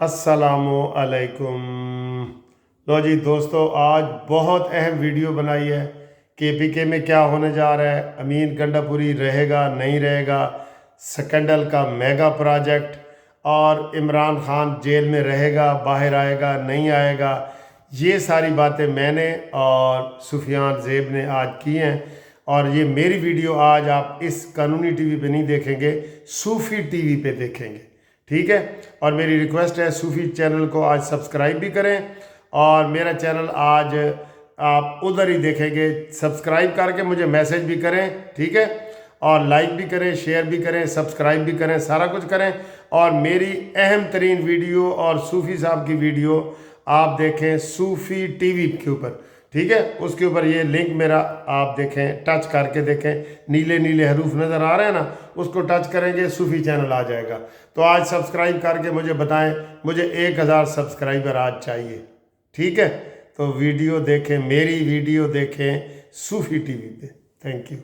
अस्सलामु अलैकुम। लो जी दोस्तों, आज बहुत अहम वीडियो बनाई है। KPK में क्या होने जा रहा है, अमीन गंडापुरी रहेगा नहीं रहेगा, स्कैंडल का मेगा प्रोजेक्ट, और इमरान खान जेल में रहेगा बाहर आएगा नहीं आएगा, ये सारी बातें मैंने और सुफियान ज़ेब ने आज की हैं। और ये मेरी वीडियो आज आप इस कानूनी टीवी पे नहीं देखेंगे, सूफ़ी टीवी पे देखेंगे, ठीक है। और मेरी रिक्वेस्ट है, सूफ़ी चैनल को आज सब्सक्राइब भी करें, और मेरा चैनल आज आप उधर ही देखेंगे। सब्सक्राइब करके मुझे मैसेज भी करें, ठीक है, और लाइक भी करें, शेयर भी करें, सब्सक्राइब भी करें, सारा कुछ करें। और मेरी अहम तरीन वीडियो और सूफ़ी साहब की वीडियो आप देखें सूफ़ी टीवी के ऊपर, ठीक है। उसके ऊपर ये लिंक मेरा आप देखें, टच करके देखें, नीले नीले हरूफ नज़र आ रहे हैं ना, उसको टच करेंगे, सूफ़ी चैनल आ जाएगा। तो आज सब्सक्राइब करके मुझे बताएं, मुझे 1000 सब्सक्राइबर आज चाहिए, ठीक है। तो वीडियो देखें, मेरी वीडियो देखें सूफ़ी टीवी पे। Thank you.